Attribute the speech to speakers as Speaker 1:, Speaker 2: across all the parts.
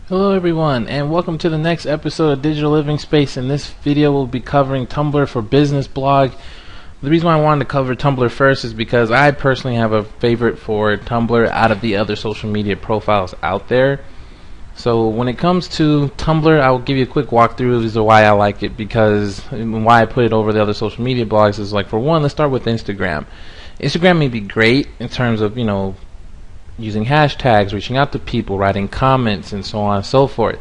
Speaker 1: Hello everyone, and welcome to the next episode of Digital Living Space. In this video we'll be covering Tumblr for Business blog. The reason why I wanted to cover Tumblr first is because I personally have a favorite for Tumblr out of the other social media profiles out there. So when it comes to Tumblr, I'll give you a quick walkthrough as to why I like it, because why I put it over the other social media blogs is, like, for one, let's start with Instagram. Instagram may be great in terms of, using hashtags, reaching out to people, writing comments, and so on and so forth.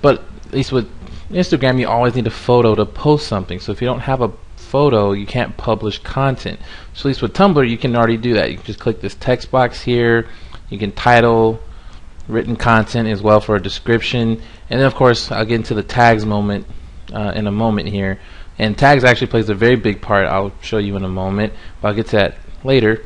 Speaker 1: But at least with Instagram, you always need a photo to post something. So if you don't have a photo, you can't publish content. So at least with Tumblr, you can already do that. You can just click this text box here. You can title written content as well for a description. And then, of course, I'll get into the tags moment in a moment here. And tags actually plays a very big part. I'll show you in a moment, but I'll get to that later.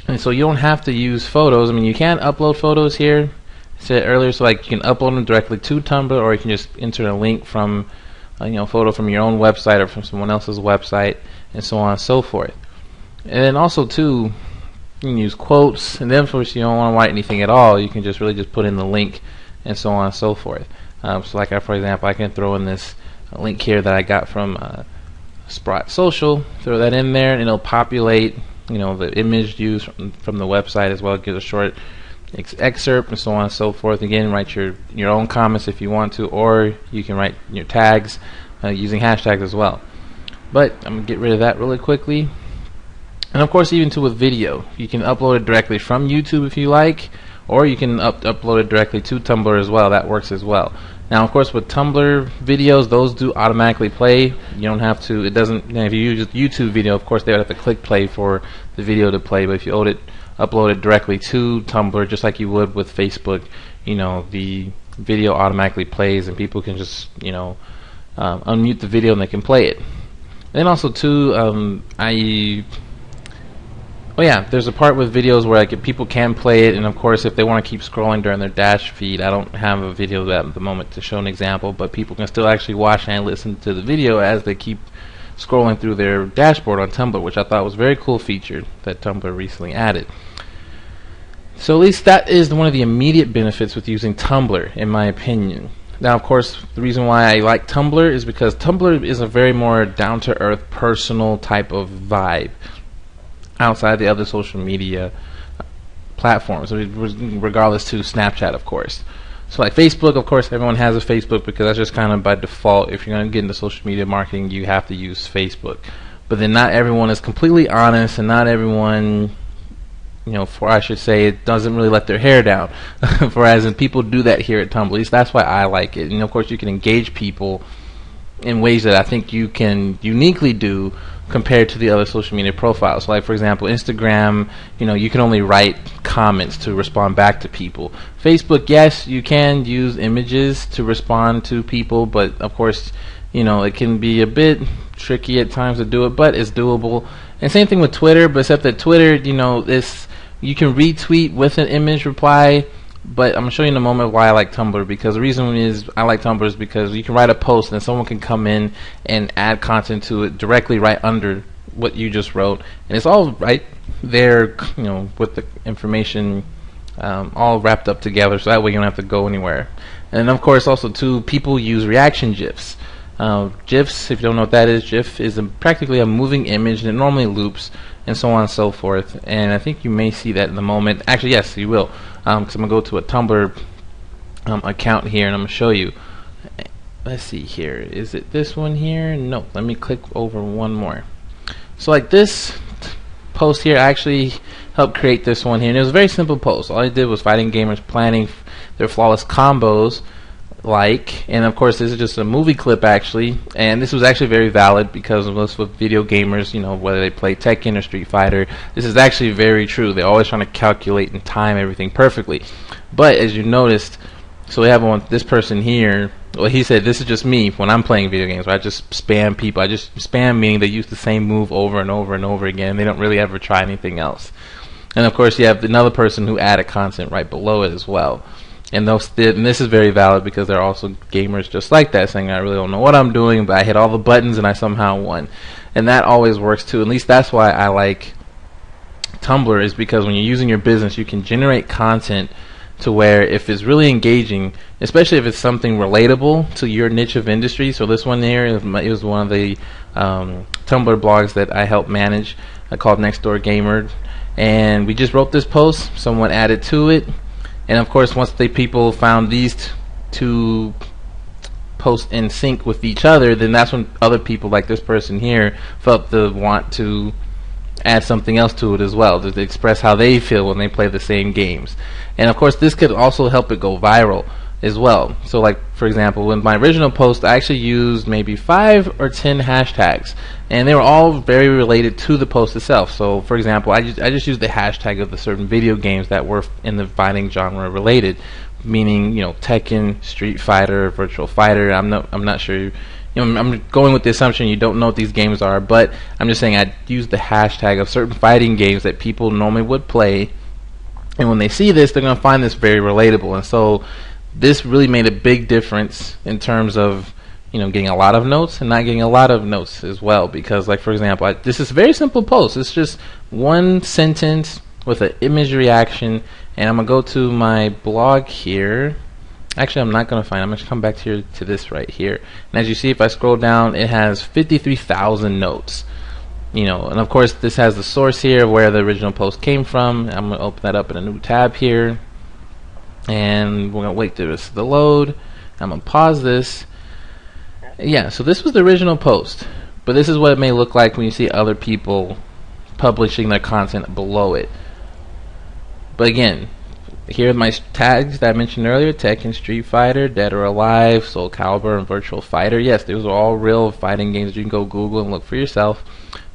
Speaker 1: And so you don't have to use photos. I mean, you can upload photos here. I said earlier, so like you can upload them directly to Tumblr, or you can just enter a link from, photo from your own website or from someone else's website, and so on and so forth. And then also too, you can use quotes. And then, of course, you don't want to write anything at all. You can just really just put in the link, and so on and so forth. So, like, for example, I can throw in this link here that I got from Sprott Social. Throw that in there, and it'll populate the image used from the website as well. Give a short excerpt and so on and so forth. Again, write your own comments if you want to, or you can write your tags using hashtags as well. But I'm going to get rid of that really quickly. And of course, even with video, you can upload it directly from YouTube if you like, or you can upload it directly to Tumblr as well. That works as well. Now, of course, with Tumblr videos, those do automatically play. You don't have to. It doesn't. If you use a YouTube video, of course, they would have to click play for the video to play. But if you upload it directly to Tumblr, just like you would with Facebook, the video automatically plays, and people can just unmute the video and they can play it. And then also too, there's a part with videos where people can play it, and of course if they want to keep scrolling during their dash feed, I don't have a video of that at the moment to show an example, but people can still actually watch and listen to the video as they keep scrolling through their dashboard on Tumblr, which I thought was a very cool feature that Tumblr recently added. So at least that is one of the immediate benefits with using Tumblr, in my opinion. Now, of course, the reason why I like Tumblr is because Tumblr is a very more down-to-earth, personal type of vibe outside the other social media platforms, regardless to Snapchat, of course. So like Facebook, of course, everyone has a Facebook because that's just kind of by default. If you're going to get into social media marketing, you have to use Facebook. But then not everyone is completely honest, and not everyone, it doesn't really let their hair down. Whereas people do that here at Tumblr. At least that's why I like it. And of course, you can engage people in ways that I think you can uniquely do compared to the other social media profiles. Like, for example, Instagram, you can only write comments to respond back to people. Facebook, yes, you can use images to respond to people, but of course, it can be a bit tricky at times to do it, but it's doable. And same thing with Twitter, but except that Twitter, you can retweet with an image reply. But I'm going to show you in a moment why I like Tumblr, because the reason is I like Tumblr is because you can write a post and then someone can come in and add content to it directly right under what you just wrote, and it's all right there, with the information all wrapped up together, so that way you don't have to go anywhere. And of course, also too, people use reaction GIFs. GIFs, if you don't know what that is, GIF is practically a moving image, and it normally loops, and so on and so forth. And I think you may see that in the moment. Actually, yes, you will, because I'm going to go to a Tumblr account here, and I'm going to show you. Let's see here. Is it this one here? No. Let me click over one more. So like this post here, I actually helped create this one here, and it was a very simple post. All I did was fighting gamers planning their flawless combos, and of course this is just a movie clip actually, and this was actually very valid because of us with video gamers, whether they play Tekken or Street Fighter, this is actually very true. They're always trying to calculate and time everything perfectly. But as you noticed, so we have this person here, well, he said this is just me when I'm playing video games, where I just spam people. I just spam, meaning they use the same move over and over and over again. They don't really ever try anything else. And of course you have another person who added content right below it as well. And this is very valid because there are also gamers just like that, saying I really don't know what I'm doing, but I hit all the buttons and I somehow won. And that always works too. At least that's why I like Tumblr, is because when you're using your business, you can generate content to where if it's really engaging, especially if it's something relatable to your niche of industry. So this one here, it was one of the Tumblr blogs that I helped manage, called Next Door Gamer, and we just wrote this post. Someone added to it, and of course, once the people found these two posts in sync with each other, then that's when other people, like this person here, felt the want to add something else to it as well, to express how they feel when they play the same games. And of course, this could also help it go viral as well. So like, for example, with my original post, I actually used maybe 5 or 10 hashtags, and they were all very related to the post itself. So for example, I just used the hashtag of the certain video games that were in the fighting genre related, meaning, you know, Tekken, Street Fighter, Virtual Fighter. I'm not sure. You know, I'm going with the assumption you don't know what these games are, but I'm just saying I used the hashtag of certain fighting games that people normally would play, and when they see this, they're going to find this very relatable. And so this really made a big difference in terms of, you know, getting a lot of notes and not getting a lot of notes as well. Because, like, for example, this is a very simple post. It's just one sentence with an image reaction, and I'm going to go to my blog here. Actually, I'm not going to find it. I'm going to come back here to this right here. And as you see, if I scroll down, it has 53,000 notes. You know, and of course, this has the source here where the original post came from. I'm going to open that up in a new tab here. And we're going to wait for this to load. I'm going to pause this. Yeah, so this was the original post. But this is what it may look like when you see other people publishing their content below it. But again, here are my tags that I mentioned earlier: Tekken, Street Fighter, Dead or Alive, Soul Calibur, and Virtual Fighter. Yes, those are all real fighting games. You can go Google and look for yourself.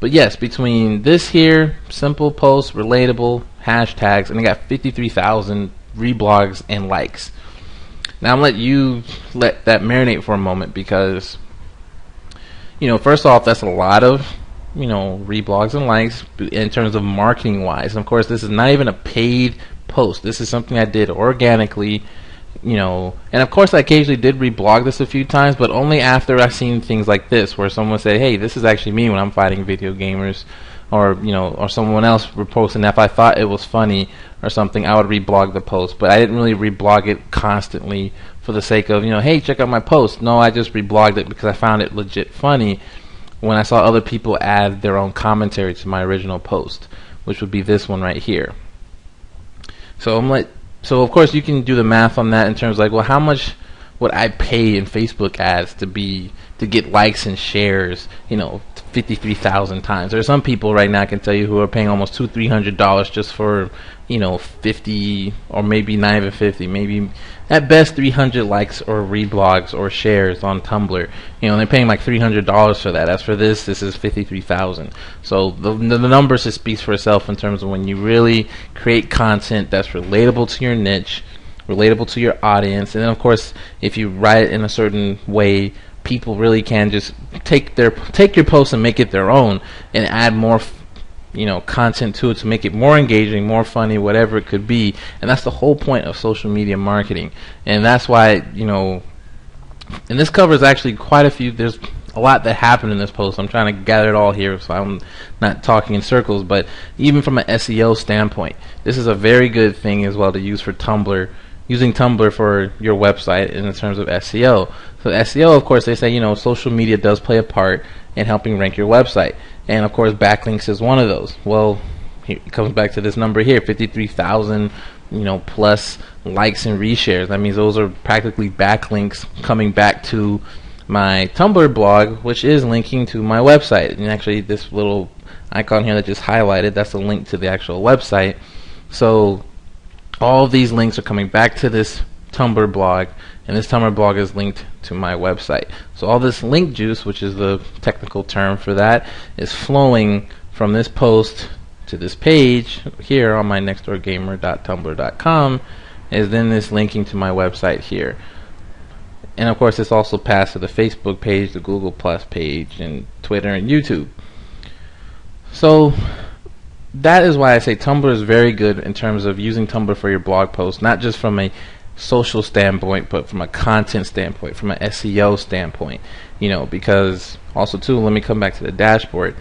Speaker 1: But yes, between this here, simple post, relatable, hashtags, and I got 53,000 reblogs and likes. Now I'm let that marinate for a moment, because, you know, first off, that's a lot of, you know, reblogs and likes in terms of marketing wise. And of course, this is not even a paid post. This is something I did organically, you know, and of course I occasionally did reblog this a few times, but only after I've seen things like this where someone said, hey, this is actually me when I'm fighting video gamers, or, you know, or someone else reposting that. If I thought it was funny or something, I would reblog the post. But I didn't really reblog it constantly for the sake of, you know, hey, check out my post. No, I just reblogged it because I found it legit funny when I saw other people add their own commentary to my original post, which would be this one right here. So of course you can do the math on that in terms of, like, well, how much would I pay in Facebook ads to get likes and shares, you know, 53,000 times? There are some people right now, I can tell you, who are paying almost $200-300 just for, you know, 50, or maybe not even 50, maybe at best 300 likes or reblogs or shares on Tumblr. You know, they're paying like $300 for that. As for this is 53,000. So the numbers, it speaks for itself in terms of when you really create content that's relatable to your niche, relatable to your audience, and then of course, if you write it in a certain way, people really can just take your post and make it their own and add more, you know, content to it to make it more engaging, more funny, whatever it could be. And that's the whole point of social media marketing. And that's why, you know, and this covers actually quite a few. There's a lot that happened in this post. I'm trying to gather it all here, so I'm not talking in circles. But even from an SEO standpoint, this is a very good thing as well to use for Tumblr. Using Tumblr for your website in terms of SEO. So SEO, of course, they say, you know, social media does play a part in helping rank your website. And of course, backlinks is one of those. Well, here it comes back to this number here, 53,000, you know, plus likes and reshares. That means those are practically backlinks coming back to my Tumblr blog, which is linking to my website. And actually, this little icon here that just highlighted, that's a link to the actual website. So all of these links are coming back to this Tumblr blog, and this Tumblr blog is linked to my website. So all this link juice, which is the technical term for that, is flowing from this post to this page here on my nextdoorgamer.tumblr.com, is then this linking to my website here. And of course, it's also passed to the Facebook page, the Google Plus page, and Twitter and YouTube. So that is why I say Tumblr is very good in terms of using Tumblr for your blog posts, not just from a social standpoint, but from a content standpoint, from an SEO standpoint. You know, because also too, let me come back to the dashboard.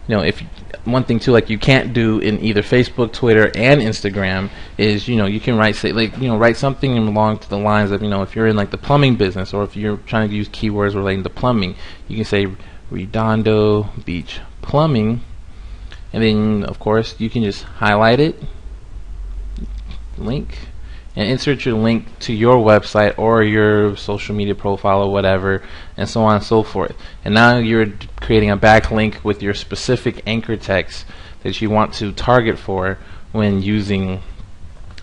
Speaker 1: if one thing too, like you can't do in either Facebook, Twitter, and Instagram is, you can write write something along to the lines of, if you're in like the plumbing business, or if you're trying to use keywords relating to plumbing, you can say Redondo Beach Plumbing, and then of course you can just highlight it, link, and insert your link to your website or your social media profile or whatever, and so on and so forth. And now you're creating a backlink with your specific anchor text that you want to target for when using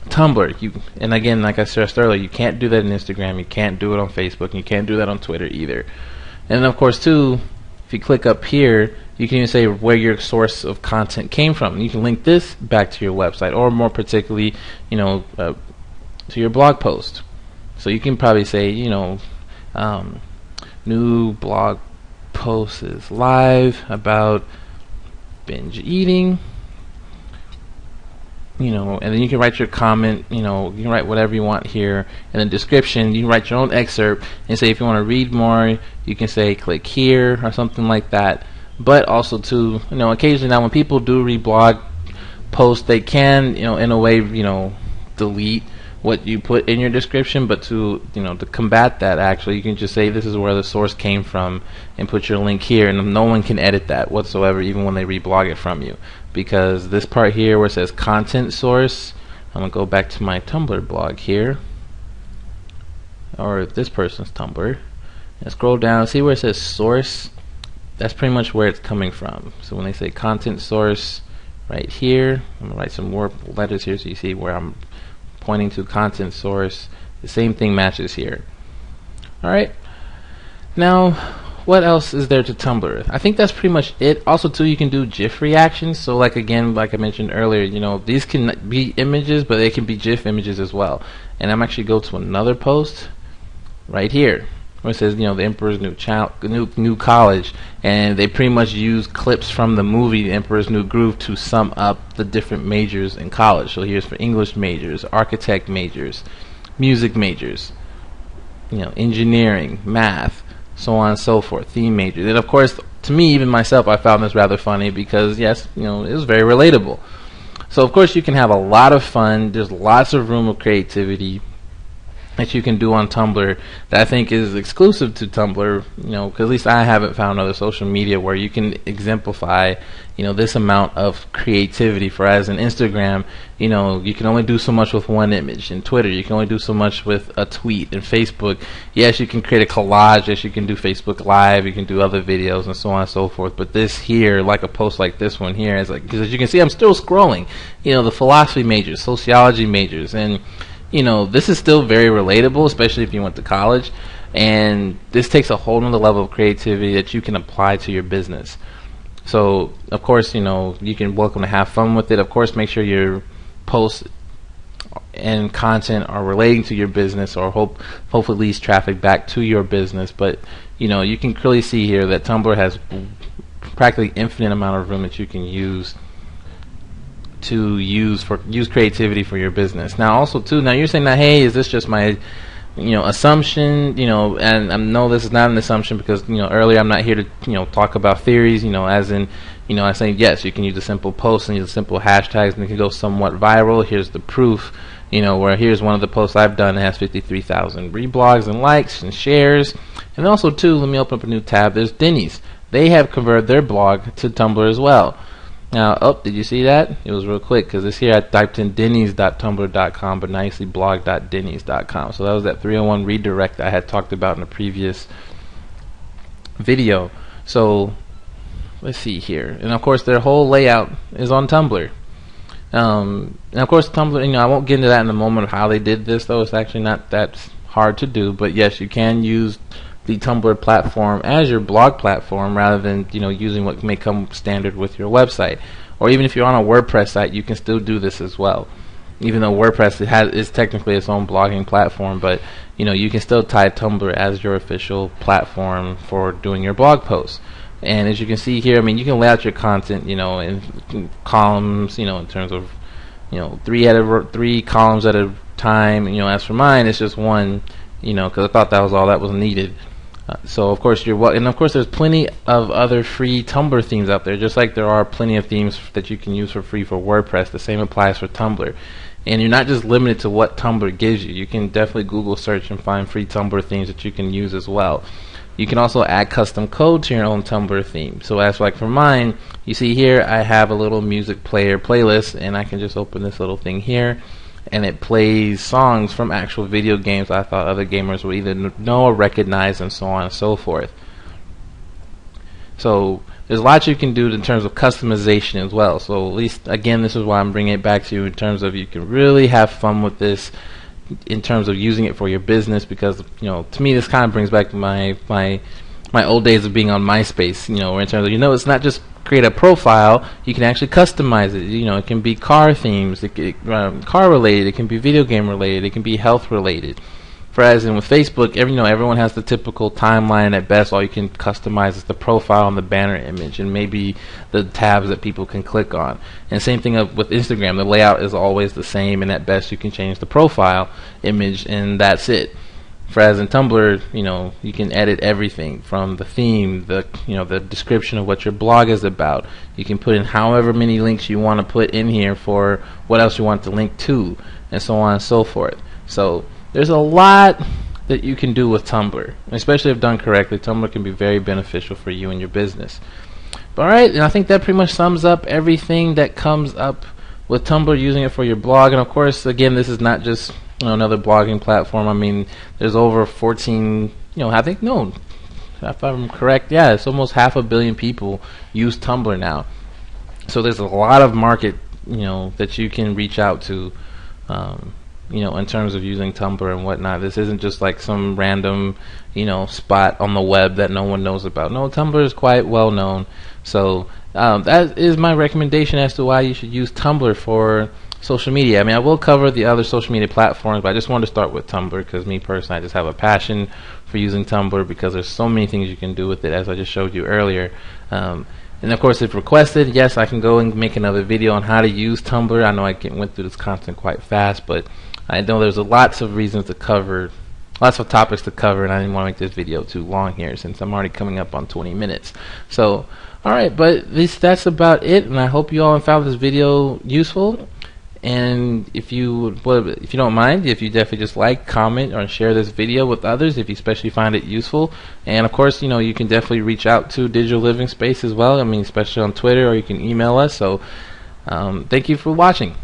Speaker 1: Tumblr. And again, like I stressed earlier, you can't do that in Instagram, you can't do it on Facebook, and you can't do that on Twitter either. And of course too, if you click up here, you can even say where your source of content came from. You can link this back to your website, or more particularly, to your blog post. So you can probably say, new blog post is live about binge eating, and then you can write your comment, you can write whatever you want here. In the description, you can write your own excerpt and say if you want to read more, you can say click here or something like that. But also too, occasionally now when people do read blog posts, they can, in a way, delete what you put in your description, but to combat that, actually you can just say this is where the source came from and put your link here, and no one can edit that whatsoever, even when they reblog it from you, because this part here where it says content source, I'm gonna go back to my Tumblr blog here, or this person's Tumblr, and scroll down, see where it says source. That's pretty much where it's coming from. So when they say content source right here, I'm gonna write some more letters here so you see where I'm pointing to content source. The same thing matches here. Alright, now what else is there to Tumblr? I think that's pretty much it. Also too, you can do GIF reactions. So like again, like I mentioned earlier, these can be images, but they can be GIF images as well. And I'm actually go to another post right here where it says, the Emperor's New College, and they pretty much use clips from the movie The Emperor's New Groove to sum up the different majors in college. So here's for English majors, architect majors, music majors, engineering, math, so on and so forth, theme majors. And of course, to me, even myself, I found this rather funny because yes, it was very relatable. So of course you can have a lot of fun. There's lots of room of creativity that you can do on Tumblr that I think is exclusive to Tumblr, because at least I haven't found other social media where you can exemplify, this amount of creativity. For as in Instagram, you can only do so much with one image. In Twitter, you can only do so much with a tweet. In Facebook, yes, you can create a collage. Yes, you can do Facebook Live. You can do other videos and so on and so forth. But this here, like a post like this one here, is like, because as you can see, I'm still scrolling. The philosophy majors, sociology majors, and this is still very relatable, especially if you went to college, and this takes a whole nother level of creativity that you can apply to your business. So of course, you can welcome to have fun with it. Of course, make sure your posts and content are relating to your business, or hopefully leads traffic back to your business. But you can clearly see here that Tumblr has practically infinite amount of room that you can use creativity for your business. Now also too, now you're saying that, hey, is this just my assumption, and I know this is not an assumption because earlier I'm not here to talk about theories, as in I say yes, you can use a simple post and use simple hashtags and it can go somewhat viral. Here's the proof, where here's one of the posts I've done that has 53,000 reblogs and likes and shares. And also too, let me open up a new tab. There's Dennys. They have converted their blog to Tumblr as well. Now, did you see that? It was real quick because this here I typed in dennys.tumblr.com, but now you see blog.dennys.com. So that was that 301 redirect I had talked about in a previous video. So let's see here, and of course their whole layout is on Tumblr. And of course Tumblr, I won't get into that in a moment of how they did this, though. It's actually not that hard to do, but yes, you can use the Tumblr platform as your blog platform rather than using what may come standard with your website. Or even if you're on a WordPress site, you can still do this as well. Even though WordPress is technically its own blogging platform, but you can still tie Tumblr as your official platform for doing your blog posts. And as you can see here, you can lay out your content, in columns, in terms of, 3 columns at a time. As for mine, it's just one, because I thought that was all that was needed. So of course and of course there's plenty of other free Tumblr themes out there, just like there are plenty of themes that you can use for free for WordPress. The same applies for Tumblr. And you're not just limited to what Tumblr gives you. You can definitely Google search and find free Tumblr themes that you can use as well. You can also add custom code to your own Tumblr theme. So as like for mine, you see here I have a little music player playlist, and I can just open this little thing here, and it plays songs from actual video games I thought other gamers would either know or recognize, and so on and so forth. So there's lots you can do in terms of customization as well. So at least, again, this is why I'm bringing it back to you in terms of you can really have fun with this in terms of using it for your business, because to me this kind of brings back my old days of being on MySpace, in terms of it's not just create a profile, you can actually customize it. It can be car themes, car related, it can be video game related, it can be health related. Whereas with Facebook, everyone has the typical timeline. At best, all you can customize is the profile and the banner image, and maybe the tabs that people can click on. And same thing with Instagram. The layout is always the same, and at best, you can change the profile image, and that's it. Whereas in Tumblr, you can edit everything from the theme, the description of what your blog is about. You can put in however many links you want to put in here for what else you want to link to, and so on and so forth. So there's a lot that you can do with Tumblr, especially if done correctly. Tumblr can be very beneficial for you and your business. But alright, and I think that pretty much sums up everything that comes up with Tumblr, using it for your blog. And of course, again, this is not just another blogging platform. I mean, there's over 14, if I'm correct, it's almost 500 million people use Tumblr now. So there's a lot of market, that you can reach out to, in terms of using Tumblr and whatnot. This isn't just like some random, spot on the web that no one knows about. No, Tumblr is quite well known. So that is my recommendation as to why you should use Tumblr for social media. I mean, I will cover the other social media platforms, but I just wanted to start with Tumblr because me personally, I just have a passion for using Tumblr because there's so many things you can do with it, as I just showed you earlier. And of course, if requested, yes, I can go and make another video on how to use Tumblr. I know I went through this content quite fast, but I know there's lots of reasons to cover, lots of topics to cover, and I didn't want to make this video too long here since I'm already coming up on 20 minutes. So, alright, but that's about it, and I hope you all found this video useful. And if you don't mind, if you definitely just like, comment, or share this video with others if you especially find it useful. And of course, you can definitely reach out to Digital Living Space as well. I mean, especially on Twitter, or you can email us. So thank you for watching.